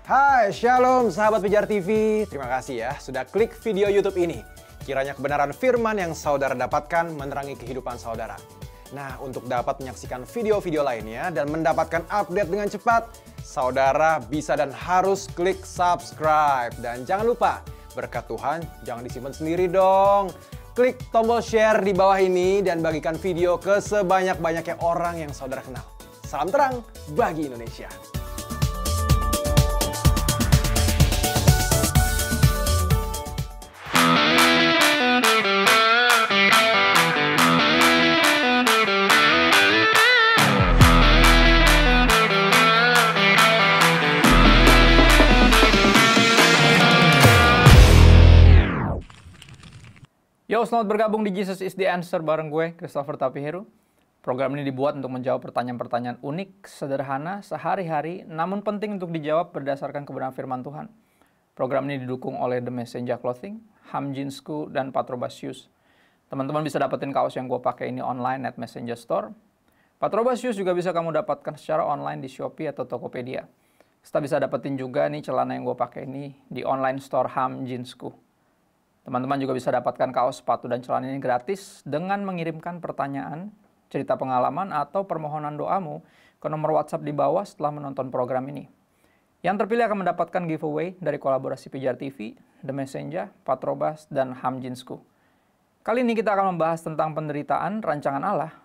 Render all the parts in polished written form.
Hai, Shalom sahabat Pijar TV. Terima kasih ya sudah klik video YouTube ini. Kiranya kebenaran firman yang saudara dapatkan menerangi kehidupan saudara. Nah, untuk dapat menyaksikan video-video lainnya dan mendapatkan update dengan cepat, saudara bisa dan harus klik subscribe. Dan jangan lupa, berkat Tuhan jangan disimpan sendiri dong. Klik tombol share di bawah ini dan bagikan video ke sebanyak-banyaknya orang yang saudara kenal. Salam terang bagi Indonesia. Yo, selamat bergabung di Jesus is the Answer bareng gue, Christopher Tapiheru. Program ini dibuat untuk menjawab pertanyaan-pertanyaan unik, sederhana, sehari-hari, namun penting untuk dijawab berdasarkan kebenaran firman Tuhan. Program ini didukung oleh The Messenger Clothing, Ham Jeansku, dan Patrobas Shoes. Teman-teman bisa dapetin kaos yang gue pakai ini online at Messenger Store. Patrobas Shoes juga bisa kamu dapatkan secara online di Shopee atau Tokopedia. Serta bisa dapetin juga nih celana yang gue pakai ini di online store Ham Jeansku. Teman-teman juga bisa dapatkan kaos, sepatu, dan celana ini gratis dengan mengirimkan pertanyaan, cerita pengalaman, atau permohonan doamu ke nomor WhatsApp di bawah setelah menonton program ini. Yang terpilih akan mendapatkan giveaway dari kolaborasi Pijar TV, The Messenger, Patrobas, dan Ham Jeansku. Kali ini kita akan membahas tentang penderitaan rancangan Allah.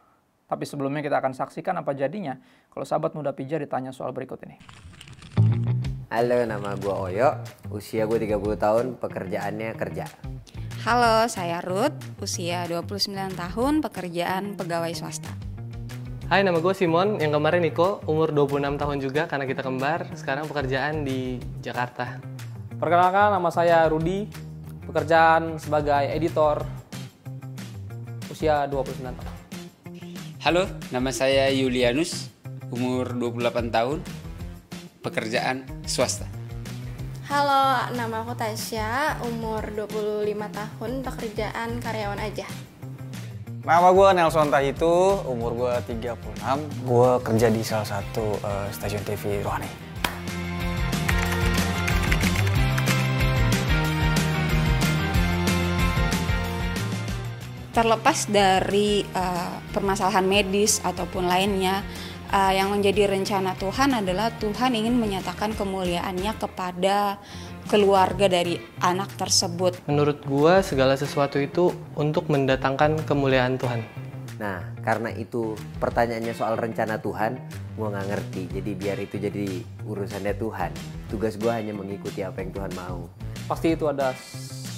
Tapi sebelumnya kita akan saksikan apa jadinya kalau sahabat muda Pijar ditanya soal berikut ini. Halo, nama gue Oyo, usia gue 30 tahun, pekerjaannya kerja. Halo, saya Ruth, usia 29 tahun, pekerjaan pegawai swasta. Hai, nama gue Simon, yang kemarin Niko, umur 26 tahun juga karena kita kembar, sekarang pekerjaan di Jakarta. Perkenalkan, nama saya Rudi, pekerjaan sebagai editor, usia 29 tahun. Halo, nama saya Yulianus, umur 28 tahun, pekerjaan swasta. Halo, nama aku Tasya, umur 25 tahun, pekerjaan karyawan aja. Nama gue Nelson Tahitu, umur gue 36, gue kerja di salah satu stasiun TV rohani. Terlepas dari permasalahan medis ataupun lainnya, yang menjadi rencana Tuhan adalah Tuhan ingin menyatakan kemuliaannya kepada keluarga dari anak tersebut. Menurut gua segala sesuatu itu untuk mendatangkan kemuliaan Tuhan. Nah, karena itu pertanyaannya soal rencana Tuhan, gue nggak ngerti. Jadi biar itu jadi urusannya Tuhan. Tugas gue hanya mengikuti apa yang Tuhan mau. Pasti itu ada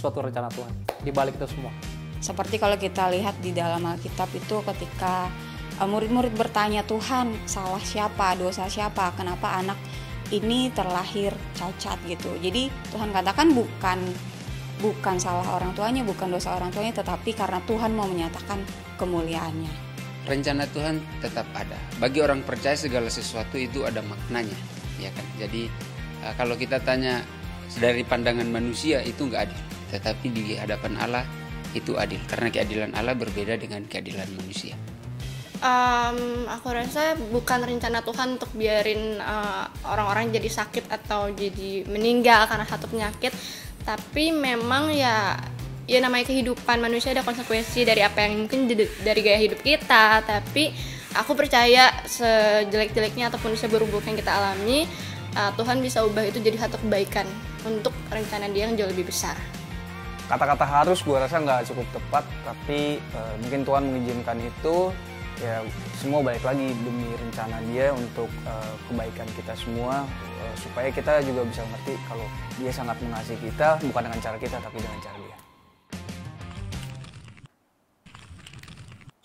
suatu rencana Tuhan di balik itu semua. Seperti kalau kita lihat di dalam Alkitab itu ketika murid-murid bertanya, Tuhan, salah siapa, dosa siapa, kenapa anak ini terlahir cacat gitu. Jadi Tuhan katakan bukan salah orang tuanya, bukan dosa orang tuanya, tetapi karena Tuhan mau menyatakan kemuliaannya. Rencana Tuhan tetap ada. Bagi orang percaya segala sesuatu itu ada maknanya, ya kan? Jadi kalau kita tanya dari pandangan manusia itu nggak adil, tetapi di hadapan Allah itu adil, karena keadilan Allah berbeda dengan keadilan manusia. Aku rasa bukan rencana Tuhan untuk biarin orang-orang jadi sakit atau jadi meninggal karena satu penyakit, tapi memang ya namanya kehidupan manusia ada konsekuensi dari apa yang mungkin dari gaya hidup kita. Tapi aku percaya sejelek-jeleknya ataupun seburuk-buruk yang kita alami, Tuhan bisa ubah itu jadi satu kebaikan untuk rencana Dia yang jauh lebih besar. Kata-kata harus gue rasa nggak cukup tepat, tapi mungkin Tuhan mengizinkan itu. Ya, semua balik lagi demi rencana Dia untuk kebaikan kita semua, supaya kita juga bisa mengerti kalau Dia sangat mengasihi kita, bukan dengan cara kita, tapi dengan cara Dia.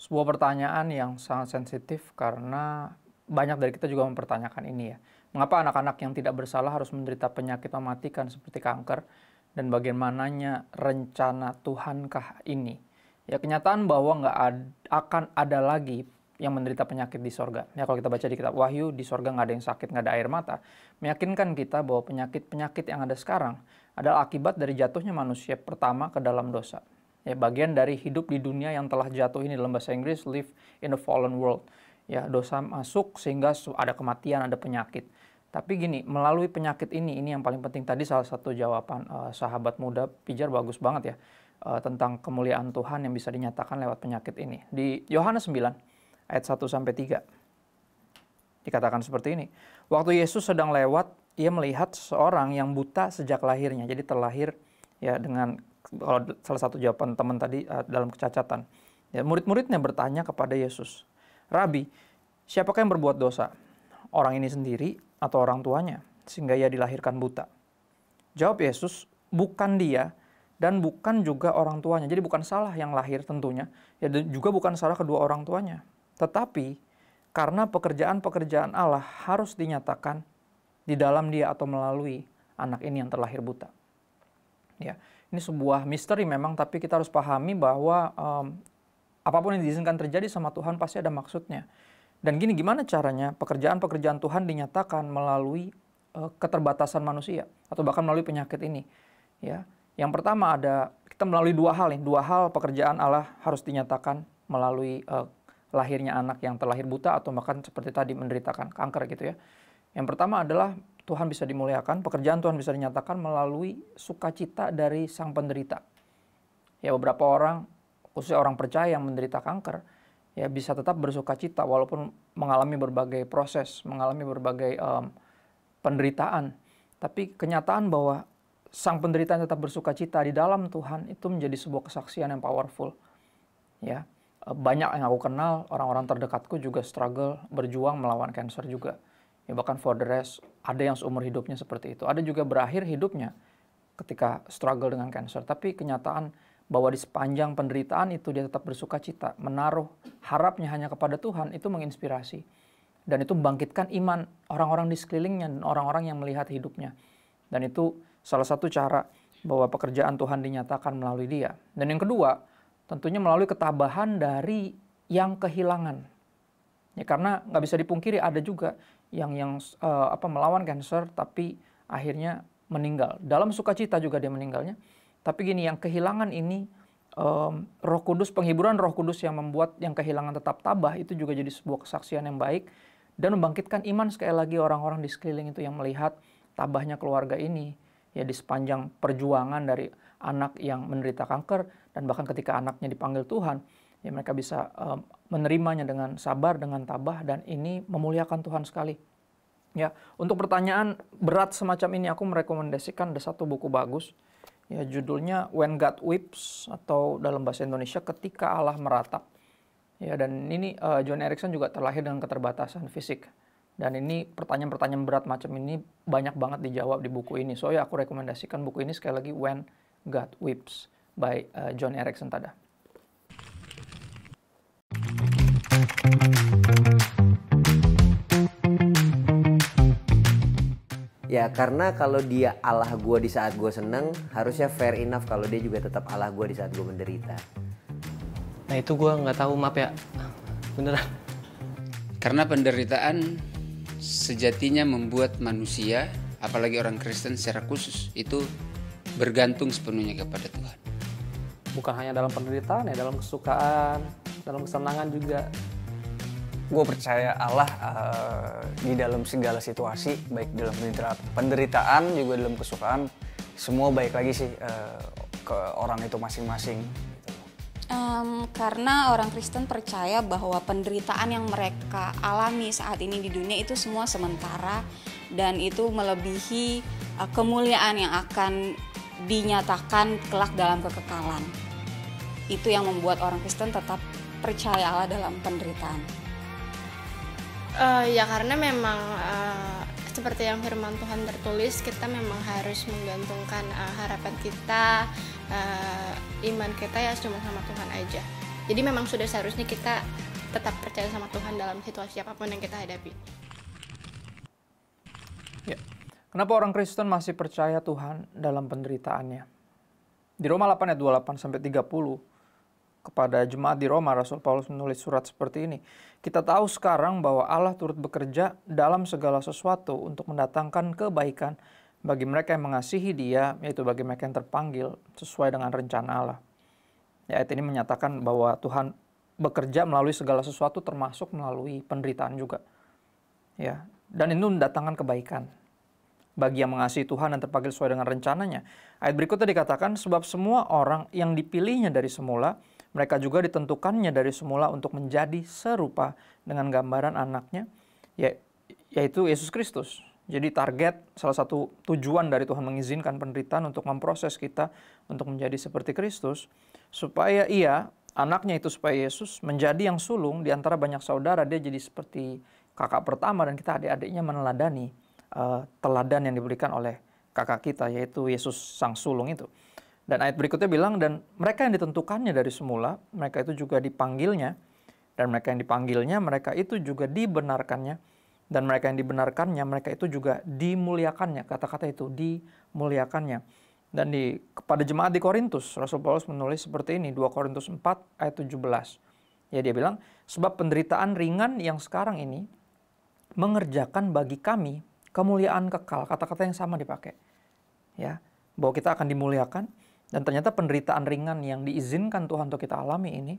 Sebuah pertanyaan yang sangat sensitif karena banyak dari kita juga mempertanyakan ini ya. Mengapa anak-anak yang tidak bersalah harus menderita penyakit mematikan seperti kanker, dan bagaimananya rencana Tuhankah ini? Ya, kenyataan bahwa nggak akan ada lagi yang menderita penyakit di sorga. Ya, kalau kita baca di kitab Wahyu, di sorga nggak ada yang sakit, nggak ada air mata. Meyakinkan kita bahwa penyakit-penyakit yang ada sekarang adalah akibat dari jatuhnya manusia pertama ke dalam dosa. Ya, bagian dari hidup di dunia yang telah jatuh ini, dalam bahasa Inggris, live in a fallen world. Ya, dosa masuk sehingga ada kematian, ada penyakit. Tapi gini, melalui penyakit ini yang paling penting. Tadi salah satu jawaban sahabat muda Pijar bagus banget ya, tentang kemuliaan Tuhan yang bisa dinyatakan lewat penyakit ini. Di Yohanes 9 ayat 1-3 dikatakan seperti ini. Waktu Yesus sedang lewat, ia melihat seorang yang buta sejak lahirnya. Jadi terlahir ya dengan, kalau salah satu jawaban teman tadi, dalam kecacatan. Ya, murid-muridnya bertanya kepada Yesus, "Rabi, siapakah yang berbuat dosa? Orang ini sendiri atau orang tuanya, sehingga ia dilahirkan buta?" Jawab Yesus, "Bukan dia dan bukan juga orang tuanya." Jadi bukan salah yang lahir tentunya, ya, dan juga bukan salah kedua orang tuanya. Tetapi karena pekerjaan-pekerjaan Allah harus dinyatakan di dalam dia atau melalui anak ini yang terlahir buta. Ya, ini sebuah misteri memang, tapi kita harus pahami bahwa apapun yang diizinkan terjadi sama Tuhan pasti ada maksudnya. Dan gimana caranya pekerjaan-pekerjaan Tuhan dinyatakan melalui keterbatasan manusia atau bahkan melalui penyakit ini. Ya, yang pertama kita melalui dua hal pekerjaan Allah harus dinyatakan melalui lahirnya anak yang terlahir buta atau bahkan seperti tadi menderitakan kanker gitu ya. Yang pertama adalah Tuhan bisa dimuliakan, pekerjaan Tuhan bisa dinyatakan melalui sukacita dari sang penderita. Ya, beberapa orang, khususnya orang percaya yang menderita kanker, ya bisa tetap bersukacita walaupun mengalami berbagai proses, mengalami berbagai penderitaan. Tapi kenyataan bahwa sang penderita tetap bersukacita di dalam Tuhan itu menjadi sebuah kesaksian yang powerful. Ya, banyak yang aku kenal, orang-orang terdekatku juga struggle, berjuang melawan cancer juga. Ya, bahkan for the rest, ada yang seumur hidupnya seperti itu. Ada juga berakhir hidupnya ketika struggle dengan cancer. Tapi kenyataan bahwa di sepanjang penderitaan itu dia tetap bersukacita, menaruh harapnya hanya kepada Tuhan, itu menginspirasi. Dan itu membangkitkan iman orang-orang di sekelilingnya dan orang-orang yang melihat hidupnya. Dan itu salah satu cara bahwa pekerjaan Tuhan dinyatakan melalui dia. Dan yang kedua, tentunya melalui ketabahan dari yang kehilangan. Ya, karena nggak bisa dipungkiri ada juga yang melawan cancer tapi akhirnya meninggal. Dalam sukacita juga dia meninggalnya. Tapi gini, yang kehilangan ini, Roh Kudus, penghiburan Roh Kudus yang membuat yang kehilangan tetap tabah, itu juga jadi sebuah kesaksian yang baik dan membangkitkan iman sekali lagi orang-orang di sekeliling itu yang melihat tabahnya keluarga ini ya di sepanjang perjuangan dari anak yang menderita kanker, dan bahkan ketika anaknya dipanggil Tuhan, ya mereka bisa menerimanya dengan sabar, dengan tabah, dan ini memuliakan Tuhan sekali. Ya, untuk pertanyaan berat semacam ini aku merekomendasikan ada satu buku bagus. Ya, judulnya When God Weeps, atau dalam bahasa Indonesia Ketika Allah Meratap. Ya, dan ini John Erickson juga terlahir dengan keterbatasan fisik. Dan ini pertanyaan-pertanyaan berat macam ini banyak banget dijawab di buku ini. So ya, aku rekomendasikan buku ini sekali lagi, When God Weeps by John Erickson Tada. Ya, karena kalau dia Allah gue di saat gue seneng, harusnya fair enough kalau dia juga tetap Allah gue di saat gue menderita. Nah itu gue nggak tahu, maaf ya, beneran. Karena penderitaan sejatinya membuat manusia, apalagi orang Kristen secara khusus, itu bergantung sepenuhnya kepada Tuhan. Bukan hanya dalam penderitaan ya, dalam kesukaan, dalam kesenangan juga. Gue percaya Allah di dalam segala situasi, baik dalam penderitaan juga dalam kesukaan, semua baik lagi sih ke orang itu masing-masing. Karena orang Kristen percaya bahwa penderitaan yang mereka alami saat ini di dunia itu semua sementara, dan itu melebihi kemuliaan yang akan dinyatakan kelak dalam kekekalan. Itu yang membuat orang Kristen tetap percaya Allah dalam penderitaan. Ya karena memang seperti yang firman Tuhan tertulis, kita memang harus menggantungkan harapan kita, iman kita ya cuma sama Tuhan aja. Jadi memang sudah seharusnya kita tetap percaya sama Tuhan dalam situasi apapun yang kita hadapi. Ya. Kenapa orang Kristen masih percaya Tuhan dalam penderitaannya? Di Roma 8 ayat 28-30, kepada jemaat di Roma, Rasul Paulus menulis surat seperti ini. Kita tahu sekarang bahwa Allah turut bekerja dalam segala sesuatu untuk mendatangkan kebaikan bagi mereka yang mengasihi Dia, yaitu bagi mereka yang terpanggil sesuai dengan rencana Allah. Ya, ayat ini menyatakan bahwa Tuhan bekerja melalui segala sesuatu, termasuk melalui penderitaan juga. Ya, dan itu mendatangkan kebaikan bagi yang mengasihi Tuhan dan terpanggil sesuai dengan rencananya. Ayat berikutnya dikatakan, sebab semua orang yang dipilihnya dari semula, mereka juga ditentukannya dari semula untuk menjadi serupa dengan gambaran anaknya, yaitu Yesus Kristus. Jadi target, salah satu tujuan dari Tuhan mengizinkan penderitaan untuk memproses kita untuk menjadi seperti Kristus, supaya anaknya itu supaya Yesus menjadi yang sulung di antara banyak saudara, dia jadi seperti kakak pertama dan kita adik-adiknya meneladani teladan yang diberikan oleh kakak kita, yaitu Yesus sang sulung itu. Dan ayat berikutnya bilang, dan mereka yang ditentukannya dari semula, mereka itu juga dipanggilnya, dan mereka yang dipanggilnya, mereka itu juga dibenarkannya, dan mereka yang dibenarkannya, mereka itu juga dimuliakannya. Kata-kata itu, dimuliakannya. Dan kepada jemaat di Korintus, Rasul Paulus menulis seperti ini, 2 Korintus 4 ayat 17. Ya, dia bilang, sebab penderitaan ringan yang sekarang ini mengerjakan bagi kami kemuliaan kekal. Kata-kata yang sama dipakai. Ya, bahwa kita akan dimuliakan, dan ternyata penderitaan ringan yang diizinkan Tuhan untuk kita alami ini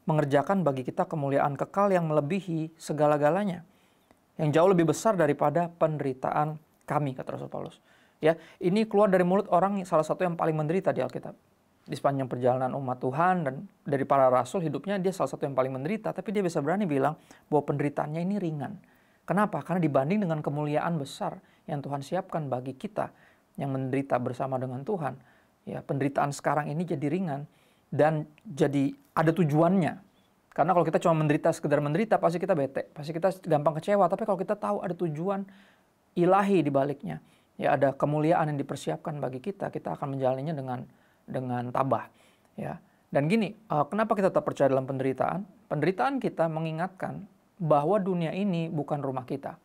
mengerjakan bagi kita kemuliaan kekal yang melebihi segala-galanya, yang jauh lebih besar daripada penderitaan kami, kata Rasul Paulus. Ya, ini keluar dari mulut orang salah satu yang paling menderita di Alkitab. Di sepanjang perjalanan umat Tuhan dan dari para rasul hidupnya dia salah satu yang paling menderita, tapi dia bisa berani bilang bahwa penderitaannya ini ringan. Kenapa? Karena dibanding dengan kemuliaan besar yang Tuhan siapkan bagi kita yang menderita bersama dengan Tuhan, ya, penderitaan sekarang ini jadi ringan dan jadi ada tujuannya. Karena kalau kita cuma menderita, sekedar menderita, pasti kita bete, pasti kita gampang kecewa. Tapi kalau kita tahu ada tujuan ilahi di baliknya, ya, ada kemuliaan yang dipersiapkan bagi kita akan menjalaninya dengan tabah. Ya. Dan gini, kenapa kita tetap percaya dalam penderitaan? Penderitaan kita mengingatkan bahwa dunia ini bukan rumah kita.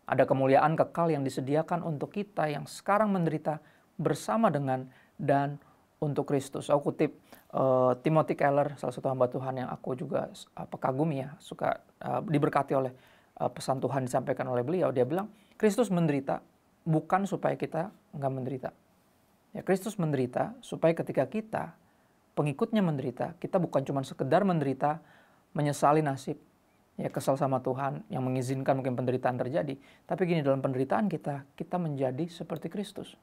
Ada kemuliaan kekal yang disediakan untuk kita yang sekarang menderita bersama dengan dan untuk Kristus. Aku kutip Timothy Keller, salah satu hamba Tuhan yang aku juga kagumi, ya, suka diberkati oleh pesan Tuhan disampaikan oleh beliau. Dia bilang, Kristus menderita bukan supaya kita nggak menderita. Ya, Kristus menderita supaya ketika kita, pengikutnya menderita, kita bukan cuma sekedar menderita, menyesali nasib, ya, kesal sama Tuhan yang mengizinkan mungkin penderitaan terjadi. Tapi gini, dalam penderitaan kita menjadi seperti Kristus.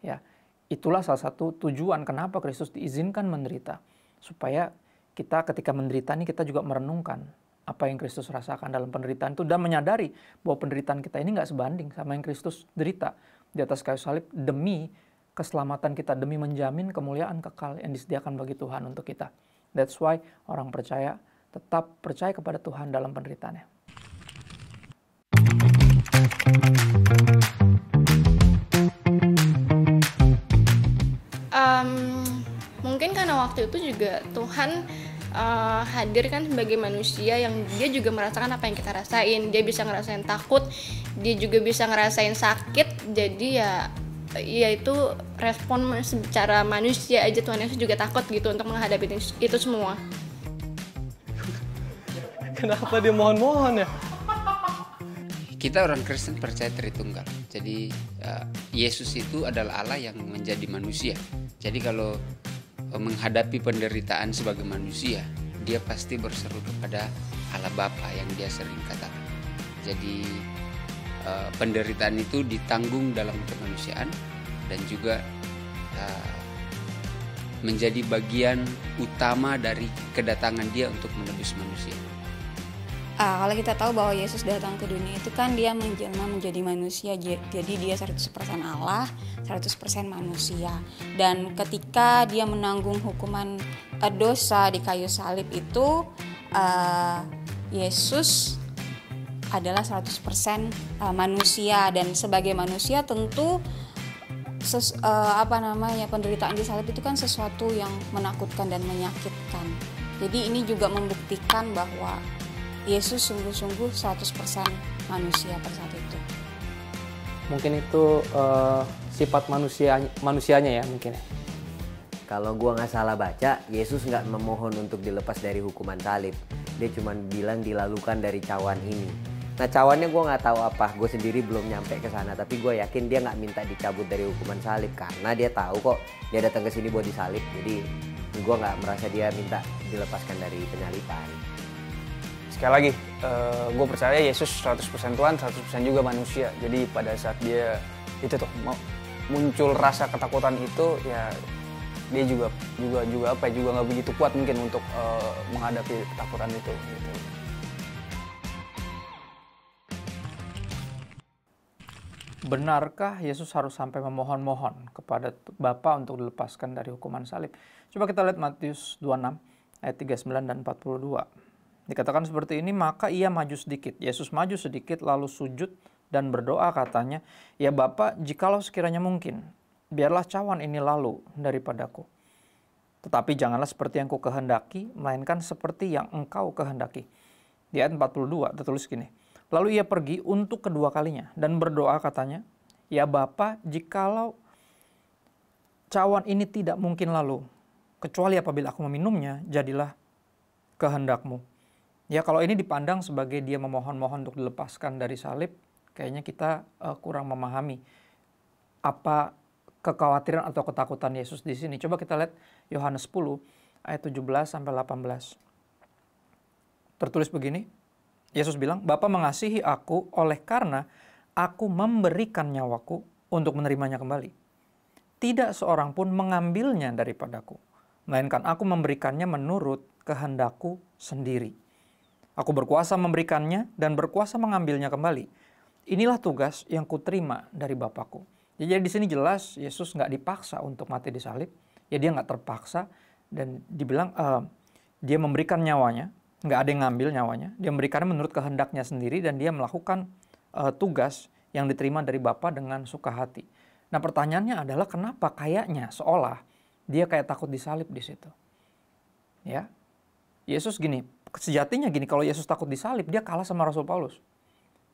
Ya, itulah salah satu tujuan kenapa Kristus diizinkan menderita. Supaya kita ketika menderita ini kita juga merenungkan apa yang Kristus rasakan dalam penderitaan itu dan menyadari bahwa penderitaan kita ini nggak sebanding sama yang Kristus derita di atas kayu salib demi keselamatan kita, demi menjamin kemuliaan kekal yang disediakan bagi Tuhan untuk kita. That's why orang percaya tetap percaya kepada Tuhan dalam penderitaannya. Mungkin karena waktu itu juga Tuhan hadir kan sebagai manusia yang dia juga merasakan apa yang kita rasain. Dia bisa ngerasain takut, dia juga bisa ngerasain sakit. Jadi ya itu respon secara manusia aja. Tuhan Yesus juga takut gitu untuk menghadapi itu semua. Kenapa dia mohon-mohon ya? Kita orang Kristen percaya Tritunggal. Jadi Yesus itu adalah Allah yang menjadi manusia. Jadi kalau menghadapi penderitaan sebagai manusia, dia pasti berseru kepada Allah Bapa yang dia sering katakan. Jadi penderitaan itu ditanggung dalam kemanusiaan dan juga menjadi bagian utama dari kedatangan dia untuk menebus manusia. Kalau kita tahu bahwa Yesus datang ke dunia itu kan dia menjelma menjadi manusia, jadi dia 100% Allah, 100% manusia. Dan ketika dia menanggung hukuman dosa di kayu salib itu, Yesus adalah 100% manusia, dan sebagai manusia tentu penderitaan di salib itu kan sesuatu yang menakutkan dan menyakitkan. Jadi ini juga membuktikan bahwa Yesus sungguh-sungguh 100% manusia pada saat itu. Mungkin itu sifat manusianya ya mungkin. Kalau gua nggak salah baca, Yesus nggak memohon untuk dilepas dari hukuman salib. Dia cuma bilang dilalukan dari cawan ini. Nah, cawannya gua nggak tahu apa. Gue sendiri belum nyampe ke sana, tapi gue yakin dia nggak minta dicabut dari hukuman salib karena dia tahu kok dia datang ke sini buat disalib. Jadi gua nggak merasa dia minta dilepaskan dari penyaliban. sekali lagi, gue percaya Yesus 100% Tuhan, 100% juga manusia. Jadi pada saat dia itu tuh muncul rasa ketakutan itu, ya dia juga nggak begitu kuat mungkin untuk menghadapi ketakutan itu. Gitu. Benarkah Yesus harus sampai memohon-mohon kepada Bapa untuk dilepaskan dari hukuman salib? Coba kita lihat Matius 26 ayat 39 dan 42. Dikatakan seperti ini, maka ia maju sedikit. Yesus maju sedikit lalu sujud dan berdoa katanya, ya Bapa, jikalau sekiranya mungkin, biarlah cawan ini lalu daripadaku. Tetapi janganlah seperti yang ku kehendaki, melainkan seperti yang engkau kehendaki. Di ayat 42 tertulis gini, lalu ia pergi untuk kedua kalinya dan berdoa katanya, ya Bapa, jikalau cawan ini tidak mungkin lalu, kecuali apabila aku meminumnya, jadilah kehendakmu. Ya kalau ini dipandang sebagai dia memohon-mohon untuk dilepaskan dari salib, kayaknya kita kurang memahami apa kekhawatiran atau ketakutan Yesus di sini. Coba kita lihat Yohanes 10 ayat 17 sampai 18. Tertulis begini, Yesus bilang, Bapa mengasihi aku oleh karena aku memberikan nyawaku untuk menerimanya kembali. Tidak seorang pun mengambilnya daripadaku, melainkan aku memberikannya menurut kehendakku sendiri. Aku berkuasa memberikannya dan berkuasa mengambilnya kembali. Inilah tugas yang kuterima dari Bapakku. Jadi di sini jelas Yesus nggak dipaksa untuk mati di salib. Ya dia nggak terpaksa dan dibilang dia memberikan nyawanya. Nggak ada yang ngambil nyawanya. Dia memberikannya menurut kehendaknya sendiri dan dia melakukan tugas yang diterima dari Bapa dengan suka hati. Nah pertanyaannya adalah kenapa kayaknya seolah dia kayak takut disalib di situ. Ya, Yesus gini, sejatinya gini, kalau Yesus takut disalib, dia kalah sama Rasul Paulus.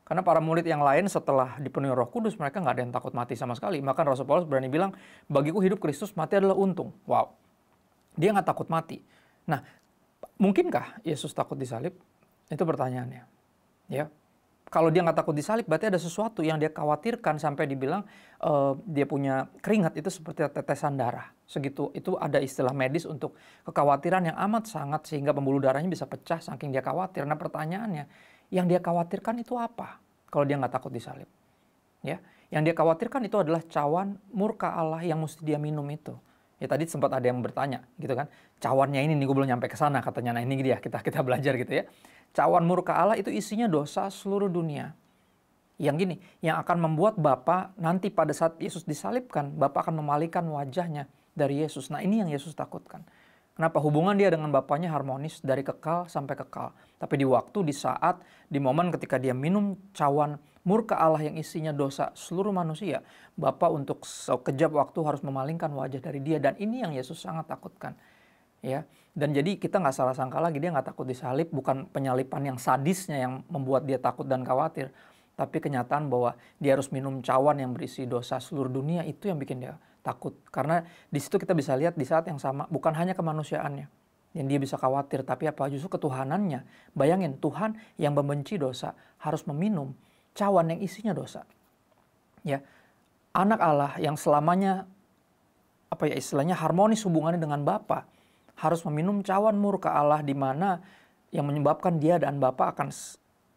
Karena para murid yang lain setelah dipenuhi Roh Kudus, mereka nggak ada yang takut mati sama sekali. Bahkan Rasul Paulus berani bilang, bagiku hidup Kristus, mati adalah untung. Wow, dia nggak takut mati. Nah, mungkinkah Yesus takut disalib? Itu pertanyaannya. Ya, kalau dia nggak takut disalib, berarti ada sesuatu yang dia khawatirkan sampai dibilang dia punya keringat itu seperti tetesan darah. Segitu, itu ada istilah medis untuk kekhawatiran yang amat sangat sehingga pembuluh darahnya bisa pecah saking dia khawatir. Nah pertanyaannya, yang dia khawatirkan itu apa kalau dia nggak takut disalib? Ya, yang dia khawatirkan itu adalah cawan murka Allah yang mesti dia minum itu. Ya tadi sempat ada yang bertanya gitu kan, cawannya ini nih gue belum nyampe ke sana katanya. Nah ini dia kita belajar gitu ya. Cawan murka Allah itu isinya dosa seluruh dunia. Yang gini, yang akan membuat Bapa nanti pada saat Yesus disalibkan, Bapa akan memalingkan wajahnya dari Yesus. Nah ini yang Yesus takutkan. Kenapa? Hubungan dia dengan Bapanya harmonis dari kekal sampai kekal. Tapi di waktu, di saat, di momen ketika dia minum cawan murka Allah yang isinya dosa seluruh manusia, Bapa untuk sekejap waktu harus memalingkan wajah dari dia. Dan ini yang Yesus sangat takutkan. Ya, dan jadi kita nggak salah sangka lagi, dia nggak takut disalib, bukan penyalipan yang sadisnya yang membuat dia takut dan khawatir. Tapi kenyataan bahwa dia harus minum cawan yang berisi dosa seluruh dunia, itu yang bikin dia takut. Karena di situ kita bisa lihat di saat yang sama, bukan hanya kemanusiaannya yang dia bisa khawatir, tapi apa justru ketuhanannya. Bayangin, Tuhan yang membenci dosa harus meminum cawan yang isinya dosa. Ya, anak Allah yang selamanya apa ya istilahnya harmonis hubungannya dengan Bapa harus meminum cawan murka Allah di mana yang menyebabkan dia dan Bapa akan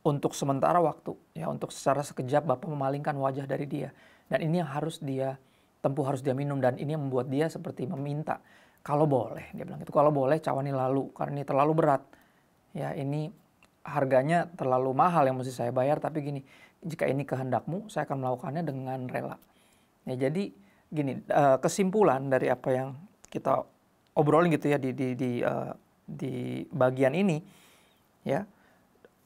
untuk sementara waktu, ya untuk secara sekejap Bapa memalingkan wajah dari dia. Dan ini yang harus dia tempuh, harus dia minum, dan ini yang membuat dia seperti meminta, kalau boleh, dia bilang itu, kalau boleh cawan ini lalu, karena ini terlalu berat. Ya ini harganya terlalu mahal yang mesti saya bayar, tapi gini, jika ini kehendakmu, saya akan melakukannya dengan rela. Ya jadi gini, kesimpulan dari apa yang kita obrolin gitu ya di bagian ini, ya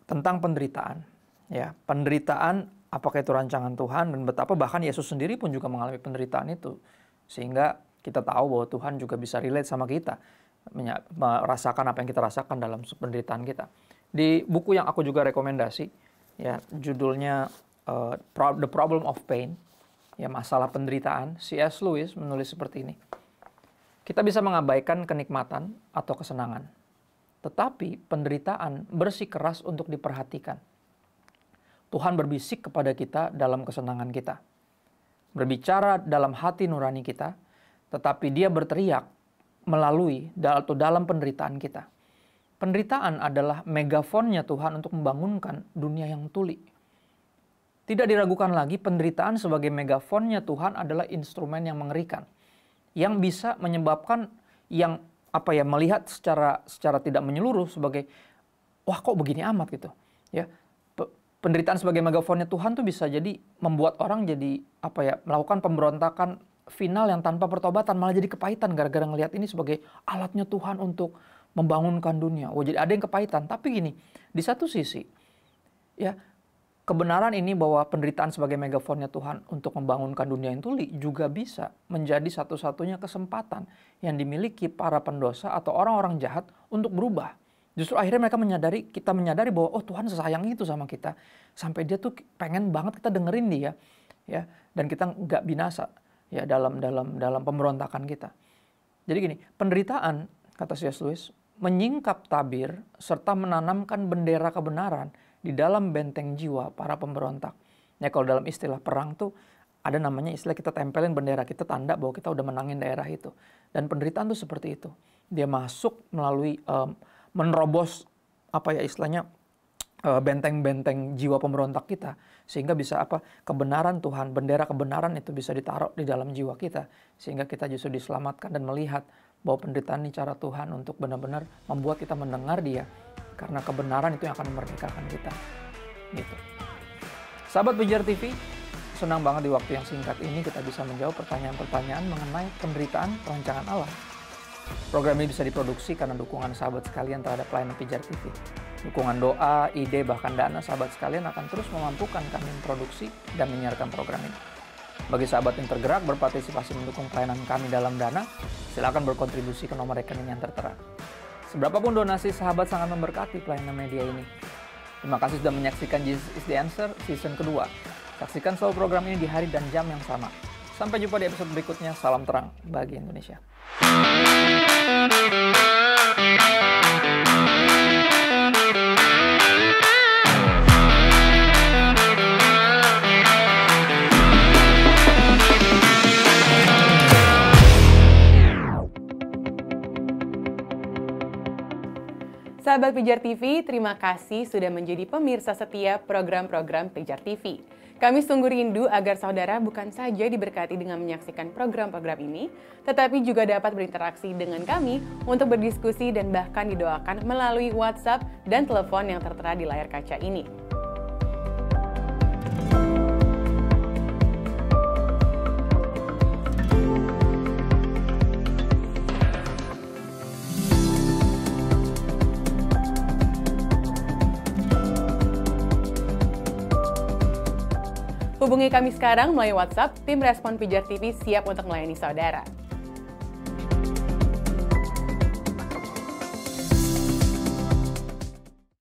tentang penderitaan. Ya, penderitaan apakah itu rancangan Tuhan dan betapa bahkan Yesus sendiri pun juga mengalami penderitaan itu. Sehingga kita tahu bahwa Tuhan juga bisa relate sama kita, merasakan apa yang kita rasakan dalam penderitaan kita. Di buku yang aku juga rekomendasi, ya judulnya The Problem of Pain, ya masalah penderitaan, C.S. Lewis menulis seperti ini. Kita bisa mengabaikan kenikmatan atau kesenangan, tetapi penderitaan bersikeras untuk diperhatikan. Tuhan berbisik kepada kita dalam kesenangan kita, berbicara dalam hati nurani kita, tetapi dia berteriak melalui atau dalam penderitaan kita. penderitaan adalah megafonnya Tuhan untuk membangunkan dunia yang tuli. Tidak diragukan lagi, penderitaan sebagai megafonnya Tuhan adalah instrumen yang mengerikan, yang bisa menyebabkan yang melihat secara tidak menyeluruh sebagai wah kok begini amat gitu. Ya, penderitaan sebagai megafonnya Tuhan tuh bisa jadi membuat orang jadi melakukan pemberontakan final yang tanpa pertobatan, malah jadi kepahitan gara-gara ngelihat ini sebagai alatnya Tuhan untuk membangunkan dunia. Oh, jadi ada yang kepahitan. Tapi gini, di satu sisi ya, kebenaran ini bahwa penderitaan sebagai megafonnya Tuhan untuk membangunkan dunia yang tuli juga bisa menjadi satu-satunya kesempatan yang dimiliki para pendosa atau orang-orang jahat untuk berubah. Justru akhirnya mereka kita menyadari bahwa oh Tuhan sesayang itu sama kita sampai dia tuh pengen banget kita dengerin dia, ya, dan kita nggak binasa ya dalam pemberontakan kita. Jadi gini, penderitaan kata C.S. Lewis menyingkap tabir serta menanamkan bendera kebenaran di dalam benteng jiwa para pemberontak. Ya kalau dalam istilah perang tuh ada namanya istilah kita tempelin bendera kita, tanda bahwa kita udah menangin daerah itu. Dan penderitaan tuh seperti itu. Dia masuk melalui menerobos benteng-benteng jiwa pemberontak kita sehingga bisa kebenaran Tuhan, bendera kebenaran itu bisa ditaruh di dalam jiwa kita sehingga kita justru diselamatkan dan melihat bahwa penderitaan ini cara Tuhan untuk benar-benar membuat kita mendengar Dia. Karena kebenaran itu yang akan memerdekakan kita. Gitu. Sahabat Pijar TV, senang banget di waktu yang singkat ini kita bisa menjawab pertanyaan-pertanyaan mengenai penderitaan perancangan Allah. Program ini bisa diproduksi karena dukungan sahabat sekalian terhadap pelayanan Pijar TV. Dukungan doa, ide, bahkan dana sahabat sekalian akan terus memampukan kami memproduksi dan menyiarkan program ini. Bagi sahabat yang tergerak berpartisipasi mendukung pelayanan kami dalam dana, silakan berkontribusi ke nomor rekening yang tertera. Seberapapun donasi, sahabat sangat memberkati pelayanan media ini. Terima kasih sudah menyaksikan Jesus is the Answer season kedua. Saksikan selalu program ini di hari dan jam yang sama. Sampai jumpa di episode berikutnya. Salam terang bagi Indonesia. Sahabat Pijar TV, terima kasih sudah menjadi pemirsa setia program-program Pijar TV. Kami sungguh rindu agar saudara bukan saja diberkati dengan menyaksikan program-program ini, tetapi juga dapat berinteraksi dengan kami untuk berdiskusi dan bahkan didoakan melalui WhatsApp dan telepon yang tertera di layar kaca ini. Hubungi kami sekarang melalui WhatsApp, tim Respon Pijar TV siap untuk melayani saudara.